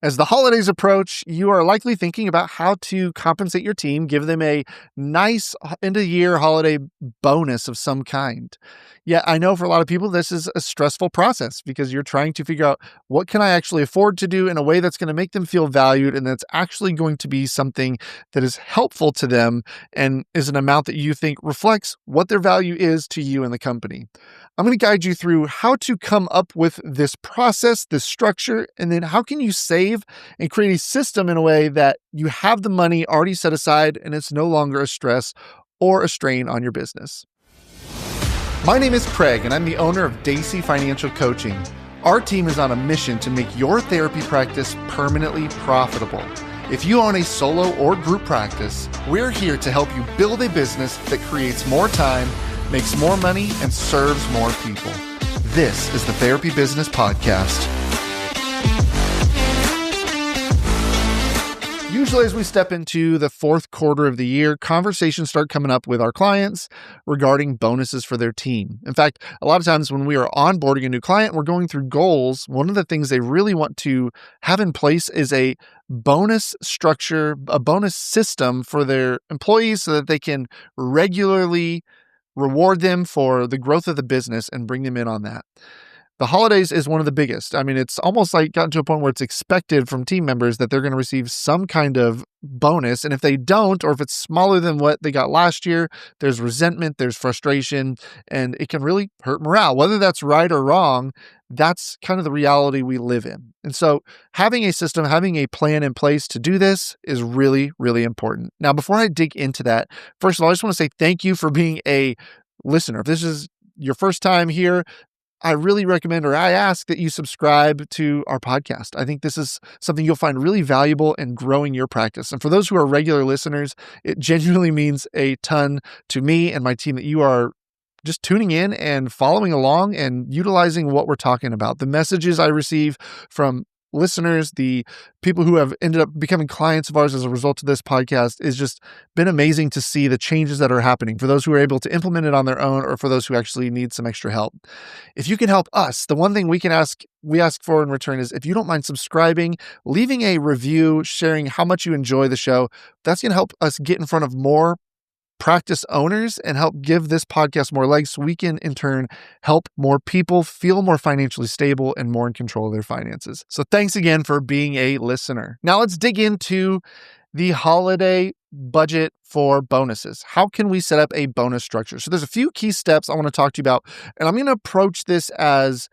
As the holidays approach, you are likely thinking about how to compensate your team, give them a nice end of year holiday bonus of some kind. Yeah, I know for a lot of people, this is a stressful process because you're trying to figure out what can I actually afford to do in a way that's going to make them feel valued and that's actually going to be something that is helpful to them and is an amount that you think reflects what their value is to you and the company. I'm going to guide you through how to come up with this process, this structure, and then how can you save and create a system in a way that you have the money already set aside and it's no longer a stress or a strain on your business. My name is Craig, and I'm the owner of Dacey Financial Coaching. Our team is on a mission to make your therapy practice permanently profitable. If you own a solo or group practice, we're here to help you build a business that creates more time, makes more money, and serves more people. This is the Therapy Business Podcast. Usually as we step into the fourth quarter of the year, conversations start coming up with our clients regarding bonuses for their team. In fact, a lot of times when we are onboarding a new client, we're going through goals. One of the things they really want to have in place is a bonus structure, a bonus system for their employees so that they can regularly reward them for the growth of the business and bring them in on that. The holidays is one of the biggest. I mean, it's almost like gotten to a point where it's expected from team members that they're going to receive some kind of bonus. And if they don't, or if it's smaller than what they got last year, there's resentment, there's frustration, and it can really hurt morale. Whether that's right or wrong, that's kind of the reality we live in. And so having a system, having a plan in place to do this is really, really important. Now, before I dig into that, first of all, I just want to say thank you for being a listener. If this is your first time here, I really recommend, or I ask that you subscribe to our podcast. I think this is something you'll find really valuable in growing your practice. And for those who are regular listeners, it genuinely means a ton to me and my team that you are just tuning in and following along and utilizing what we're talking about. The messages I receive from listeners, the people who have ended up becoming clients of ours as a result of this podcast, is just been amazing to see the changes that are happening for those who are able to implement it on their own or for those who actually need some extra help. If you can help us, the one thing we ask for in return is if you don't mind subscribing, leaving a review, sharing how much you enjoy the show. That's going to help us get in front of more practice owners and help give this podcast more legs so we can in turn help more people feel more financially stable and more in control of their finances. So thanks again for being a listener. Now let's dig into the holiday budget for bonuses. How can we set up a bonus structure? So there's a few key steps I want to talk to you about, and I'm going to approach this as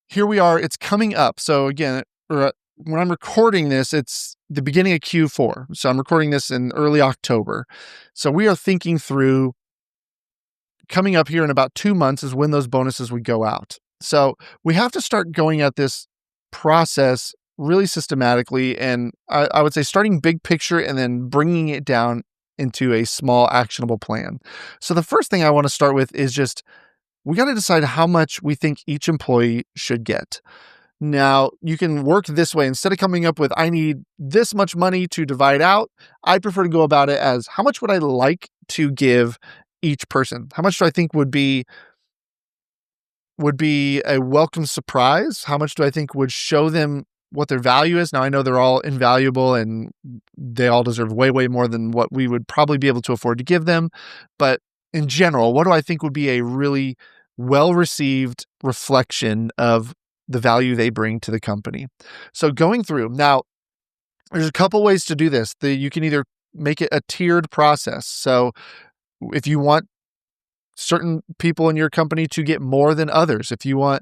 here we are, it's coming up. So again, when I'm recording this, it's the beginning of Q4. So I'm recording this in early October. So we are thinking through coming up here in about 2 months is when those bonuses would go out. So we have to start going at this process really systematically. And I would say starting big picture and then bringing it down into a small actionable plan. So the first thing I want to start with is just, we got to decide how much we think each employee should get. Now, you can work this way. Instead of coming up with, I need this much money to divide out, I prefer to go about it as, how much would I like to give each person? How much do I think would be a welcome surprise? How much do I think would show them what their value is? Now, I know they're all invaluable and they all deserve way, way more than what we would probably be able to afford to give them. But in general, what do I think would be a really well-received reflection of the value they bring to the company? So going through, now there's a couple ways to do this. You can either make it a tiered process. So if you want certain people in your company to get more than others, if you want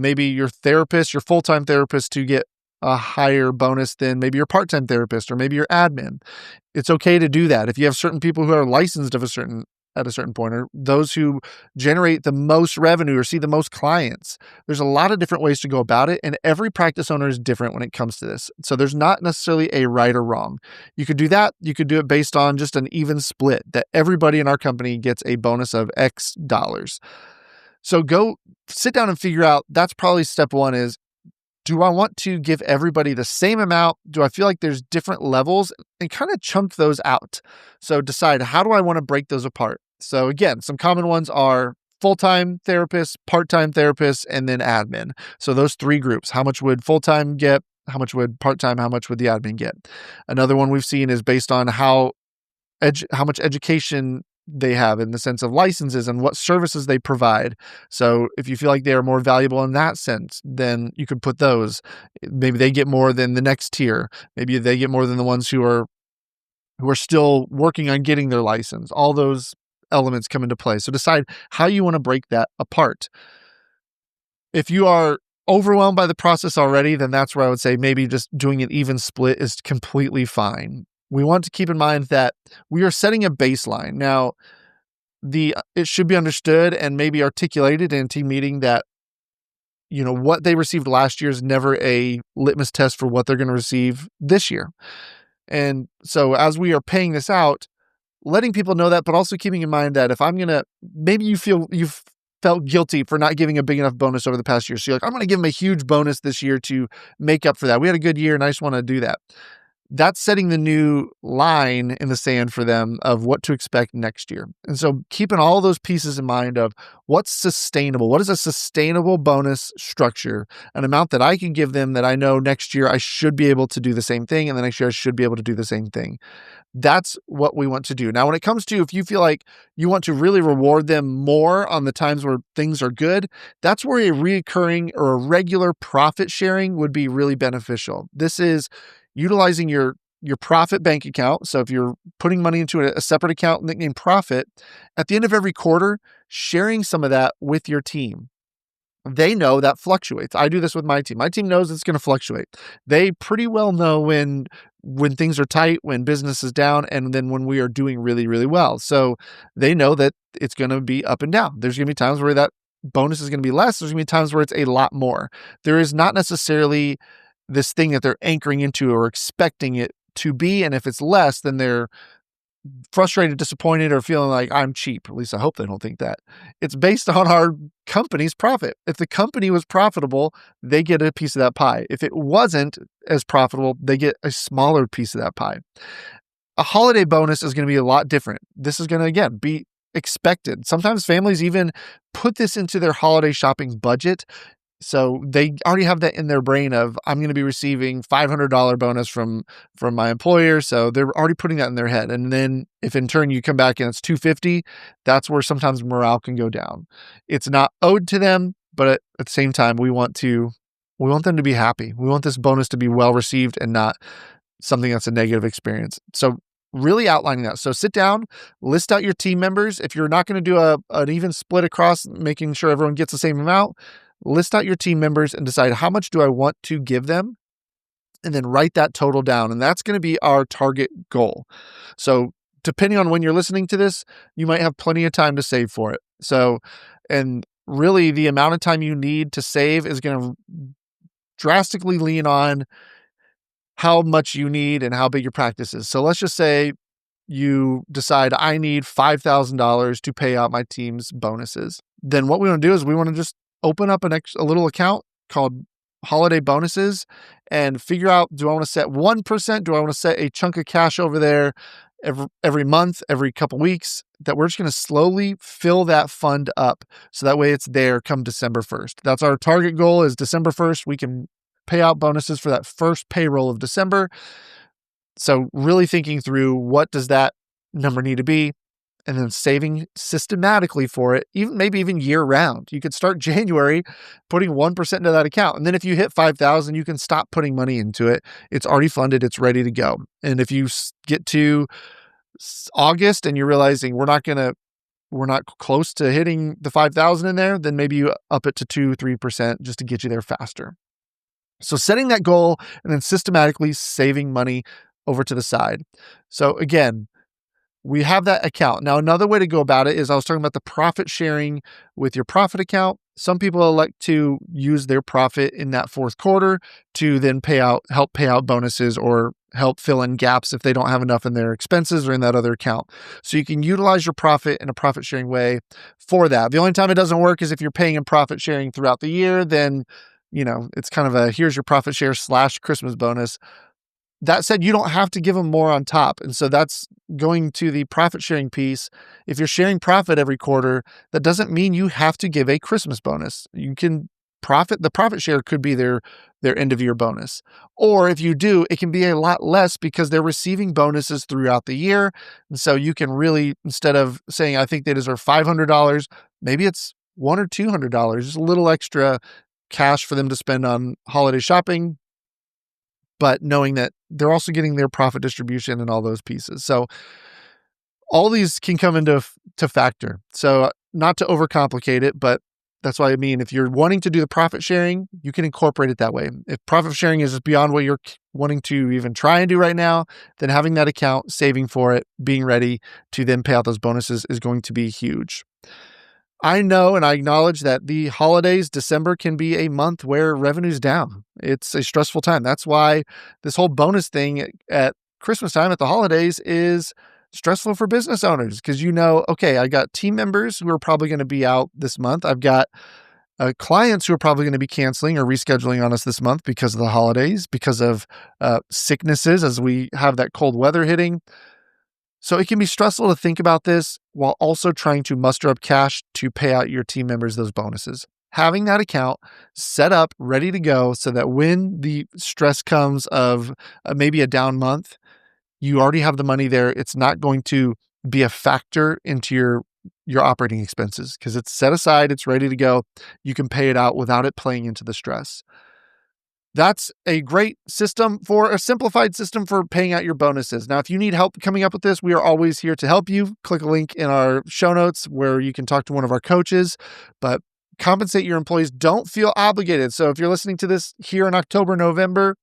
maybe your therapist, your full-time therapist to get a higher bonus than maybe your part-time therapist or maybe your admin, it's okay to do that. If you have certain people who are licensed at a certain point, or those who generate the most revenue or see the most clients. There's a lot of different ways to go about it, and every practice owner is different when it comes to this. So there's not necessarily a right or wrong. You could do that. You could do it based on just an even split, that everybody in our company gets a bonus of X dollars. So go sit down and figure out, that's probably step one is, do I want to give everybody the same amount? Do I feel like there's different levels? And kind of chunk those out. So decide, how do I want to break those apart? So again, some common ones are full-time therapists, part-time therapists, and then admin. So those three groups. How much would full-time get? How much would part-time, how much would the admin get? Another one we've seen is based on how much education they have in the sense of licenses and what services they provide. So if you feel like they are more valuable in that sense, then you could put those. Maybe they get more than the next tier. Maybe they get more than the ones who are still working on getting their license. All those elements come into play. So decide how you want to break that apart. If you are overwhelmed by the process already, then that's where I would say maybe just doing an even split is completely fine. We want to keep in mind that we are setting a baseline. Now, it should be understood and maybe articulated in a team meeting that what they received last year is never a litmus test for what they're going to receive this year. And so as we are paying this out, letting people know that, but also keeping in mind that if I'm going to, maybe you've felt guilty for not giving a big enough bonus over the past year. So you're like, I'm going to give them a huge bonus this year to make up for that. We had a good year and I just want to do that. That's setting the new line in the sand for them of what to expect next year. And so keeping all those pieces in mind of what's sustainable, what is a sustainable bonus structure, an amount that I can give them that I know next year I should be able to do the same thing. And the next year I should be able to do the same thing. That's what we want to do. Now, when it comes to if you feel like you want to really reward them more on the times where things are good, that's where a recurring or a regular profit sharing would be really beneficial. This is utilizing your profit bank account. So if you're putting money into a separate account nicknamed profit, at the end of every quarter, sharing some of that with your team. They know that fluctuates. I do this with my team. My team knows it's going to fluctuate. They pretty well know when things are tight, when business is down, and then when we are doing really, really well. So they know that it's going to be up and down. There's going to be times where that bonus is going to be less. There's going to be times where it's a lot more. There is not necessarily this thing that they're anchoring into or expecting it to be. And if it's less, then they're frustrated, disappointed, or feeling like I'm cheap. At least I hope they don't think that. It's based on our company's profit. If the company was profitable, they get a piece of that pie. If it wasn't as profitable, they get a smaller piece of that pie. A holiday bonus is going to be a lot different. This is going to, again, be expected. Sometimes families even put this into their holiday shopping budget. So they already have that in their brain of, I'm going to be receiving $500 bonus from my employer. So they're already putting that in their head. And then if in turn you come back and it's $250, that's where sometimes morale can go down. It's not owed to them, but at the same time, we want them to be happy. We want this bonus to be well received and not something that's a negative experience. So really outlining that. So sit down, list out your team members. If you're not going to do an even split across, making sure everyone gets the same amount, list out your team members and decide how much do I want to give them, and then write that total down. And that's going to be our target goal. So depending on when you're listening to this, you might have plenty of time to save for it. So, and really the amount of time you need to save is going to drastically lean on how much you need and how big your practice is. So let's just say you decide I need $5,000 to pay out my team's bonuses. Then what we want to do is we want to just open up a little account called holiday bonuses and figure out, do I want to set 1%? Do I want to set a chunk of cash over there every month, every couple weeks, that we're just going to slowly fill that fund up. So that way it's there come December 1st. That's our target goal is December 1st. We can pay out bonuses for that first payroll of December. So really thinking through what does that number need to be, and then saving systematically for it, maybe even year round. You could start January putting 1% into that account. And then if you hit 5,000, you can stop putting money into it. It's already funded. It's ready to go. And if you get to August and you're realizing we're not close to hitting the 5,000 in there, then maybe you up it to 2-3% just to get you there faster. So setting that goal and then systematically saving money over to the side. So again, we have that account. Now, another way to go about it is I was talking about the profit sharing with your profit account. Some people elect to use their profit in that fourth quarter to then help pay out bonuses or help fill in gaps if they don't have enough in their expenses or in that other account. So you can utilize your profit in a profit sharing way for that. The only time it doesn't work is if you're paying in profit sharing throughout the year, then, it's kind of here's your profit share / Christmas bonus. That said, you don't have to give them more on top. And so that's going to the profit sharing piece. If you're sharing profit every quarter, that doesn't mean you have to give a Christmas bonus. You can the profit share could be their end of year bonus. Or if you do, it can be a lot less because they're receiving bonuses throughout the year. And so you can really, instead of saying, I think they deserve $500, maybe it's $100 or $200, just a little extra cash for them to spend on holiday shopping, but knowing that they're also getting their profit distribution and all those pieces. So all these can come into factor. So not to overcomplicate it, but that's what I mean. If you're wanting to do the profit sharing, you can incorporate it that way. If profit sharing is beyond what you're wanting to even try and do right now, then having that account, saving for it, being ready to then pay out those bonuses is going to be huge. I know and I acknowledge that the holidays, December, can be a month where revenue's down. It's a stressful time. That's why this whole bonus thing at Christmas time, at the holidays, is stressful for business owners because okay, I got team members who are probably going to be out this month. I've got clients who are probably going to be canceling or rescheduling on us this month because of the holidays, because of sicknesses as we have that cold weather hitting. So it can be stressful to think about this while also trying to muster up cash to pay out your team members those bonuses. Having that account set up, ready to go, so that when the stress comes of maybe a down month, you already have the money there. It's not going to be a factor into your operating expenses because it's set aside, it's ready to go. You can pay it out without it playing into the stress. That's a great system for a simplified system for paying out your bonuses. Now, if you need help coming up with this, we are always here to help you. Click a link in our show notes where you can talk to one of our coaches, but compensate your employees. Don't feel obligated. So if you're listening to this here in October, November,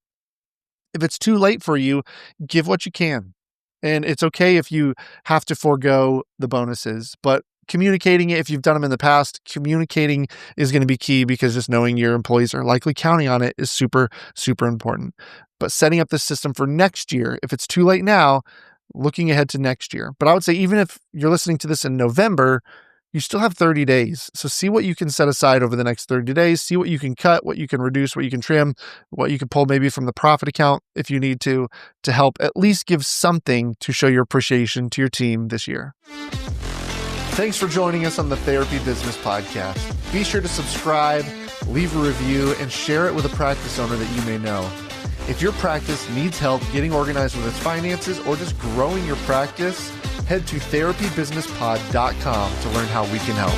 if it's too late for you, give what you can. And it's okay if you have to forego the bonuses, but communicating it, if you've done them in the past, communicating is going to be key because just knowing your employees are likely counting on it is super, super important. But setting up the system for next year, if it's too late now, looking ahead to next year. But I would say even if you're listening to this in November, you still have 30 days. So see what you can set aside over the next 30 days. See what you can cut, what you can reduce, what you can trim, what you can pull maybe from the profit account if you need to help at least give something to show your appreciation to your team this year. Thanks for joining us on the Therapy Business Podcast. Be sure to subscribe, leave a review, and share it with a practice owner that you may know. If your practice needs help getting organized with its finances or just growing your practice, head to therapybusinesspod.com to learn how we can help.